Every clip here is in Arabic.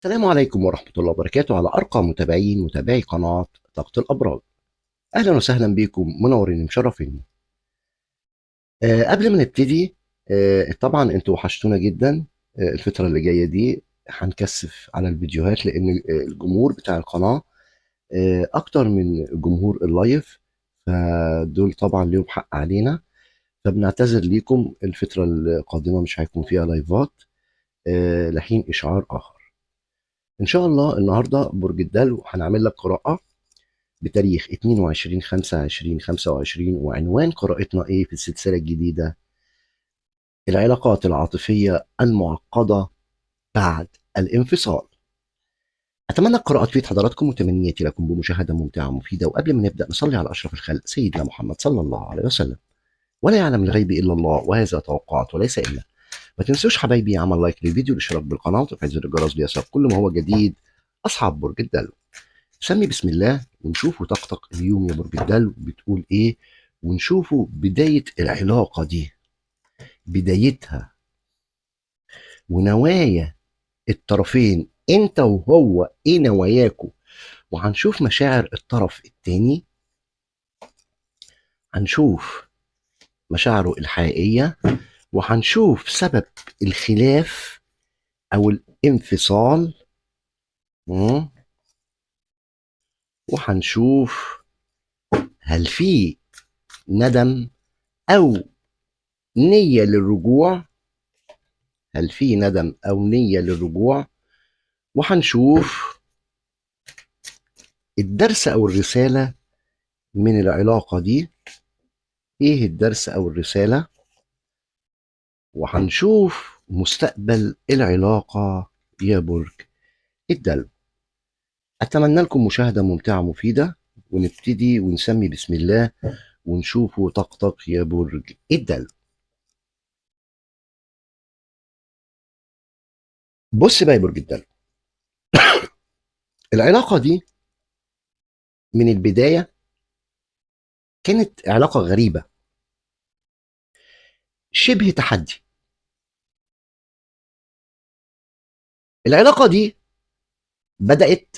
السلام عليكم ورحمة الله وبركاته على أرقى متابعي قناة طاقة الأبراج. أهلا وسهلا بكم، منورين مشرفين. قبل ما نبتدي، طبعا انتوا وحشتونا جدا. الفترة اللي جاية دي هنكثف على الفيديوهات لأن الجمهور بتاع القناة أكتر من جمهور اللايف، فدول طبعا ليهم حق علينا. فبنعتذر ليكم، الفترة القادمة مش هيكون فيها لايفات لحين إشعار آخر. إن شاء الله النهاردة برج الدلو هنعمل لك قراءة بتاريخ 22/5/2025، وعنوان قراءتنا ايه في السلسلة الجديدة؟ العلاقات العاطفية المعقدة بعد الانفصال. أتمنى القراءة تفيد حضراتكم، وتمنياتي لكم بمشاهدة ممتعة ومفيدة. وقبل ما نبدأ نصلي على أشرف الخلق سيدنا محمد صلى الله عليه وسلم. ولا يعلم الغيب إلا الله، وهذا توقعات وليس إلا. ما تنسوش حبايبي عمل لايك للفيديو، الاشتراك بالقناة وتفعيل زر الجرس ليصلك كل ما هو جديد. أصحاب برج الدلو، سمي بسم الله ونشوفوا طقطق اليوم يا برج الدلو بتقول ايه، ونشوفوا بداية العلاقة دي، بدايتها ونوايا الطرفين، انت وهو ايه نواياكوا. وهنشوف مشاعر الطرف التاني، هنشوف مشاعره الحقيقية، وهنشوف سبب الخلاف او الانفصال. مم. وهنشوف هل في ندم او نية للرجوع، هل في ندم او نية للرجوع. وهنشوف الدرس او الرسالة من العلاقة دي، ايه الدرس او الرسالة. وهنشوف مستقبل العلاقة يا برج الدلو. اتمنى لكم مشاهدة ممتعة مفيدة، ونبتدي ونسمي بسم الله ونشوفوا طقطق يا برج الدلو. بص بقى يا برج الدلو، العلاقة دي من البداية كانت علاقة غريبة، شبه تحدي. العلاقة دي بدأت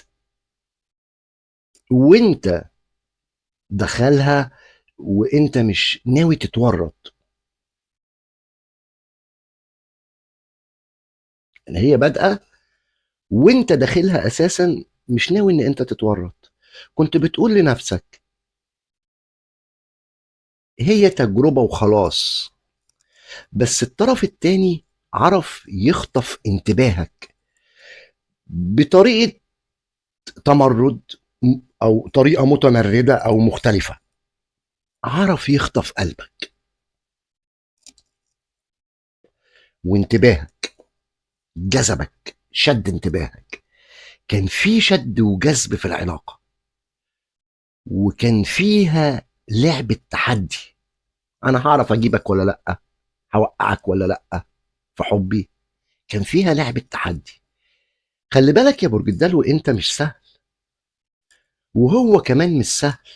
وانت دخلها وانت مش ناوي تتورط. يعني هي بادئه وانت داخلها اساسا مش ناوي ان انت تتورط. كنت بتقول لنفسك هي تجربه وخلاص، بس الطرف التاني عرف يخطف انتباهك بطريقه تمرد، او طريقه متمرده او مختلفه. عرف يخطف قلبك وانتباهك، جذبك، شد انتباهك. كان في شد وجذب في العلاقه، وكان فيها لعبة تحدي. انا هعرف اجيبك ولا لا، هوقعك ولا لا في حبي. كان فيها لعبة تحدي. خلي بالك يا برج الدلو، انت مش سهل وهو كمان مش سهل،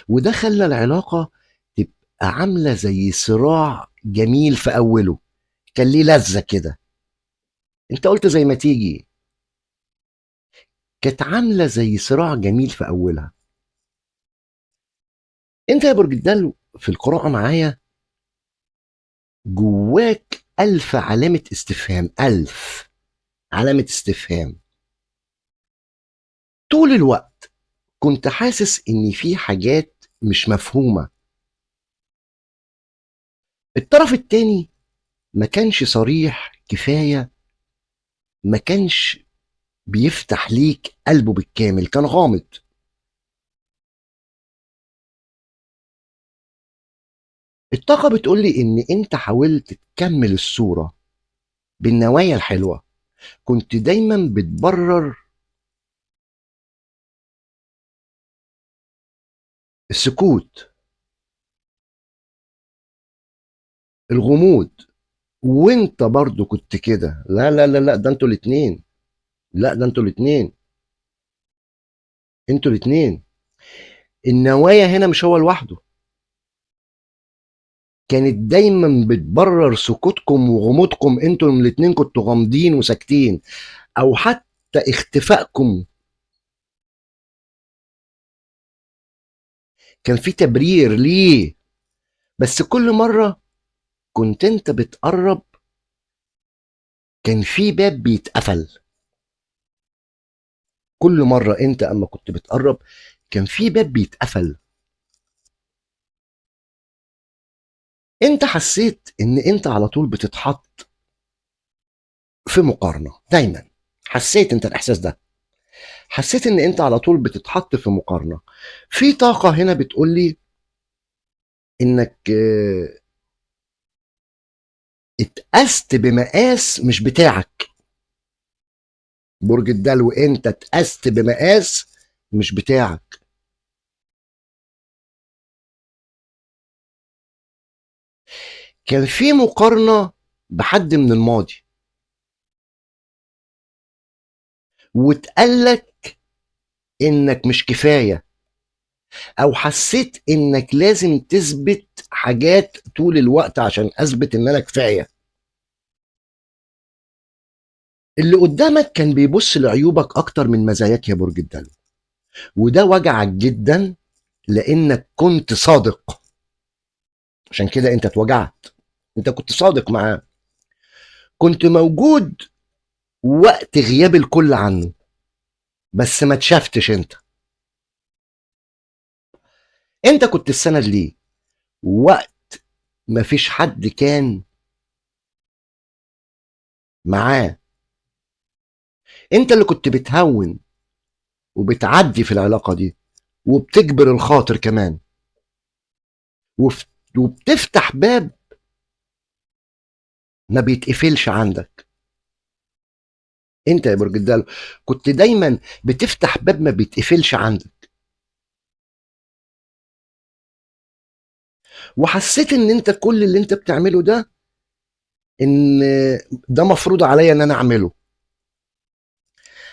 وده خلى العلاقة تبقى عاملة زي صراع جميل في اوله. كان ليه لذة كده، انت قلت زي ما تيجي. كانت عاملة زي صراع جميل في اولها. انت يا برج الدلو في القراءة معايا جواك ألف علامة استفهام، ألف علامة استفهام. طول الوقت كنت حاسس ان في حاجات مش مفهومة. الطرف التاني ما كانش صريح كفاية، ما كانش بيفتح ليك قلبه بالكامل، كان غامض. الطاقة بتقول لي ان انت حاولت تكمل الصورة بالنوايا الحلوة، كنت دايما بتبرر السكوت، الغموض. وانت برضو كنت كده. لا لا لا لا، ده انتوا الاتنين. لا ده انتوا الاتنين، انتوا الاتنين. النوايا هنا مش هو لوحده، كانت دايما بتبرر سكوتكم وغموضكم. انتوا الاتنين كنتوا غامضين وساكتين، او حتى حتى اختفائكم كان في تبرير ليه، بس كل مرة كنت انت بتقرب كان في باب بيتقفل. كل مرة انت اما كنت بتقرب كان في باب بيتقفل. انت حسيت ان انت على طول بتتحط في مقارنة دايما. حسيت انت الاحساس ده، حسيت ان انت على طول بتتحط في مقارنة. في طاقة هنا بتقول لي انك اتقست بمقاس مش بتاعك. برج الدلو، انت اتقست بمقاس مش بتاعك. كان في مقارنة بحد من الماضي، واتقالك انك مش كفاية، او حسيت انك لازم تثبت حاجات طول الوقت عشان اثبت ان انا كفاية. اللي قدامك كان بيبص لعيوبك اكتر من مزاياك يا برج الدلو، وده وجعك جدا لانك كنت صادق. عشان كده انت اتوجعت. انت كنت صادق معاه، كنت موجود وقت غياب الكل عنه، بس ما اتشفتش انت. انت كنت السند ليه وقت ما فيش حد كان معاه. انت اللي كنت بتهون وبتعدي في العلاقة دي، وبتجبر الخاطر كمان، وبتفتح باب ما بيتقفلش عندك. انت يا برج الدلو كنت دايما بتفتح باب ما بيتقفلش عندك، وحسيت ان انت كل اللي انت بتعمله ده ان ده مفروض عليا ان انا اعمله.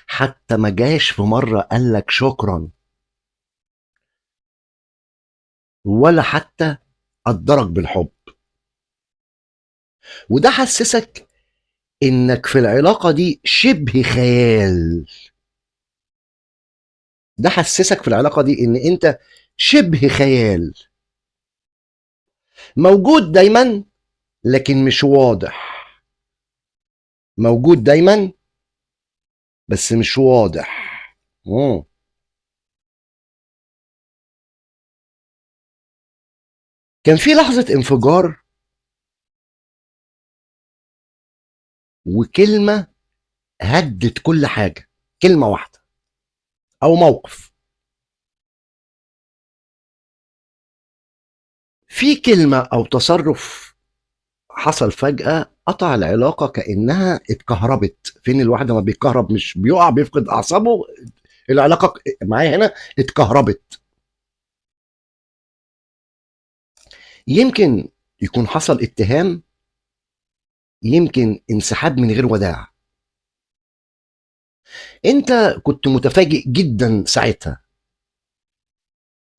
حتى ما جاش في مرة قال لك شكرا، ولا حتى قدرك بالحب. وده حسسك انك في العلاقة دي شبه خيال. ده حسسك في العلاقة دي ان انت شبه خيال، موجود دايما لكن مش واضح. موجود دايما بس مش واضح. مم. كان في لحظة انفجار، وكلمة هدت كل حاجة. كلمة واحدة أو موقف. في كلمة أو تصرف حصل فجأة قطع العلاقة كأنها اتكهربت. فين الواحد لما بيتكهرب مش بيقع بيفقد أعصابه؟ العلاقة معايا هنا اتكهربت. يمكن يكون حصل اتهام، يمكن انسحاب من غير وداع. انت كنت متفاجئ جدا ساعتها،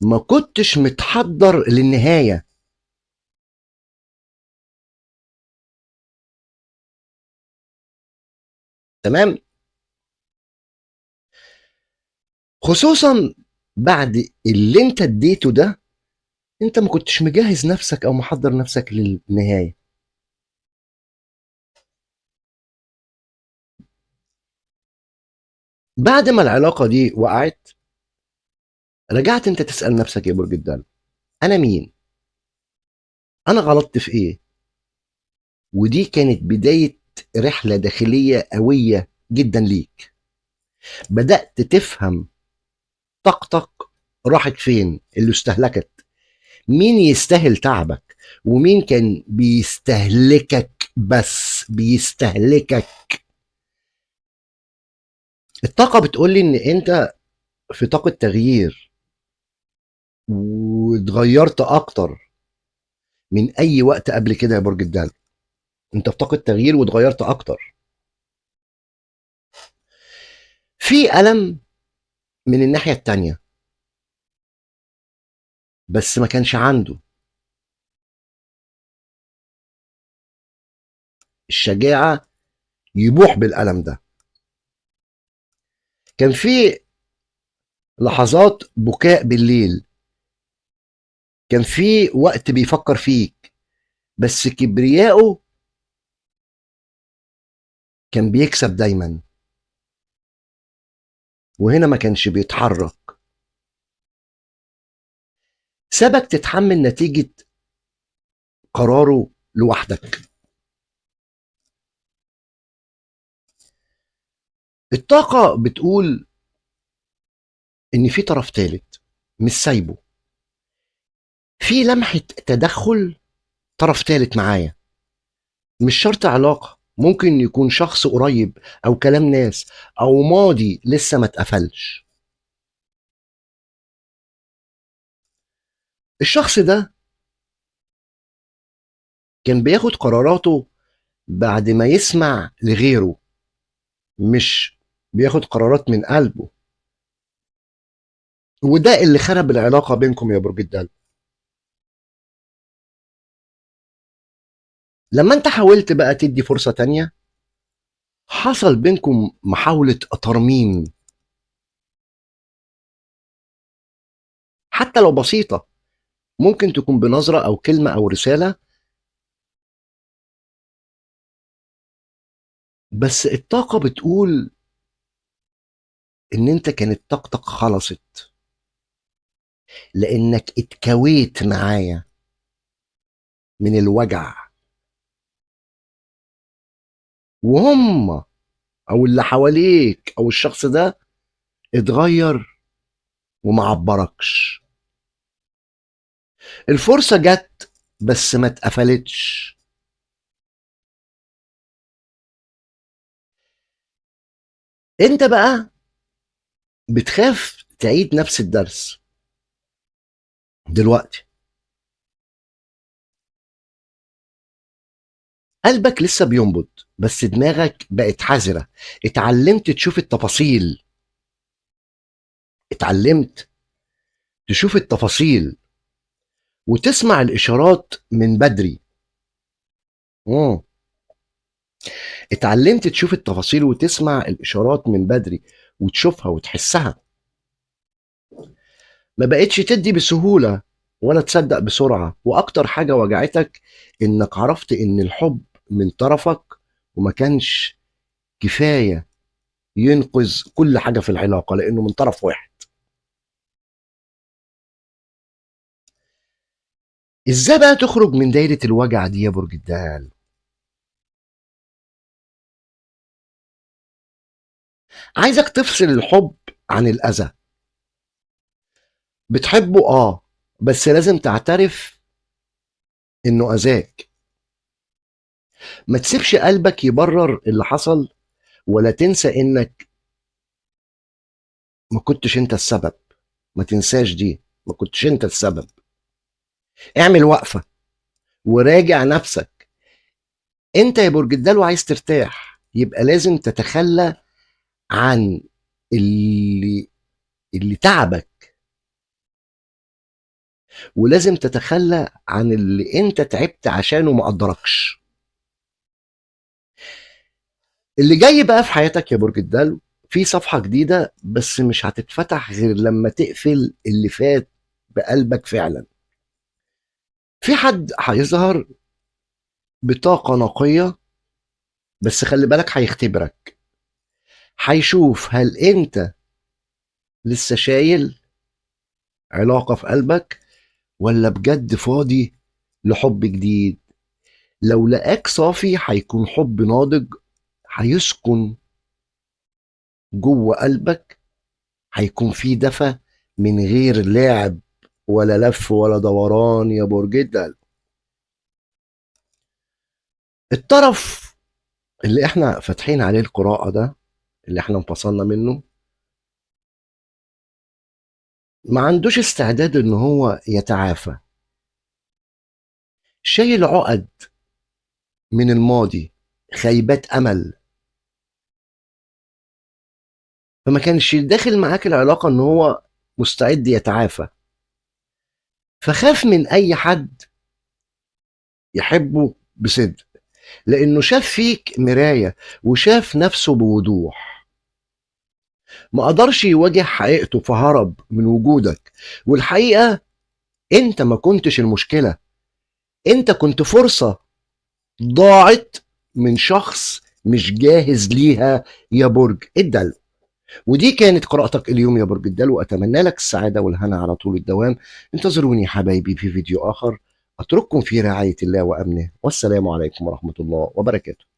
ما كنتش متحضر للنهاية. تمام. خصوصا بعد اللي انت اديته ده، انت ما كنتش مجهز نفسك او محضر نفسك للنهاية. بعد ما العلاقة دي وقعت، رجعت انت تسأل نفسك يا برج الدلو، انا مين؟ انا غلطت في ايه؟ ودي كانت بداية رحلة داخلية قوية جدا ليك. بدأت تفهم طاقتك راحت فين، اللي استهلكت. مين يستاهل تعبك، ومين كان بيستهلكك، بس بيستهلكك. الطاقة بتقول لي ان انت في طاقة تغيير، واتغيرت اكتر من اي وقت قبل كده يا برج الدلو. انت في طاقة تغيير واتغيرت اكتر. في ألم من الناحية التانية، بس ما كانش عنده الشجاعة يبوح بالألم ده. كان في لحظات بكاء بالليل، كان في وقت بيفكر فيك، بس كبريائه كان بيكسب دايما، وهنا ما كانش بيتحرك. سابك تتحمل نتيجة قراره لوحدك. الطاقة بتقول إن في طرف تالت مش سايبه، في لمحة تدخل طرف تالت معايا. مش شرط علاقة، ممكن يكون شخص قريب أو كلام ناس أو ماضي لسه ما اتقفلش. الشخص ده كان بياخد قراراته بعد ما يسمع لغيره، مش بياخد قرارات من قلبه. وده اللي خرب العلاقة بينكم يا برج الدلو. لما انت حاولت بقى تدي فرصة تانية، حصل بينكم محاولة ترميم، حتى لو بسيطة، ممكن تكون بنظرة أو كلمة أو رسالة. بس الطاقة بتقول إن أنت كانت طاقتك خلصت، لأنك اتكويت معايا من الوجع، وهم أو اللي حواليك أو الشخص ده اتغير ومعبركش. الفرصة جت بس ما اتقفلتش. انت بقى بتخاف تعيد نفس الدرس دلوقتي. قلبك لسه بينبض، بس دماغك بقت حذرة. اتعلمت تشوف التفاصيل، اتعلمت تشوف التفاصيل وتسمع الإشارات من بدري. مم. اتعلمت تشوف التفاصيل وتسمع الإشارات من بدري، وتشوفها وتحسها. ما بقتش تدي بسهولة ولا تصدق بسرعة. وأكتر حاجة وجعتك إنك عرفت إن الحب من طرفك وما كانش كفاية ينقذ كل حاجة في العلاقة، لأنه من طرف واحد. إزاي بقى تخرج من دايرة الوجع دي يا برج الدال؟ عايزك تفصل الحب عن الأذى. بتحبه بس لازم تعترف إنه أذاك. ما تسيبش قلبك يبرر اللي حصل، ولا تنسى إنك ما كنتش أنت السبب. ما تنساش دي، ما كنتش أنت السبب. اعمل وقفة وراجع نفسك. أنت يا برج الدلو عايز ترتاح، يبقى لازم تتخلى عن اللي تعبك، ولازم تتخلى عن اللي انت تعبت عشانه ما قدركش. اللي جاي بقى في حياتك يا برج الدلو في صفحة جديدة، بس مش هتتفتح غير لما تقفل اللي فات بقلبك فعلا. في حد هيظهر بطاقة نقية، بس خلي بالك هيختبرك، هيشوف هل انت لسه شايل علاقة في قلبك، ولا بجد فاضي لحب جديد. لو لقاك صافي هيكون حب ناضج، هيسكن جوه قلبك، هيكون في دفى من غير لعب ولا لف ولا دوران يا برج الدلو. الطرف اللي احنا فاتحين عليه القراءة ده، اللي احنا انفصلنا منه، ما عندوش استعداد ان هو يتعافى. شايل عقد من الماضي، خيبات امل. فما كانش داخل معاك العلاقة ان هو مستعد يتعافى. فخاف من اي حد يحبه بصدق، لانه شاف فيك مراية وشاف نفسه بوضوح. ما قدرش يواجه حقيقته فهرب من وجودك. والحقيقة انت ما كنتش المشكلة، انت كنت فرصة ضاعت من شخص مش جاهز ليها يا برج الدلو. ودي كانت قراءتك اليوم يا برج الدلو، وأتمنى لك السعادة والهنا على طول الدوام. انتظروني حبايبي في فيديو آخر، أترككم في رعاية الله وأمنه، والسلام عليكم ورحمة الله وبركاته.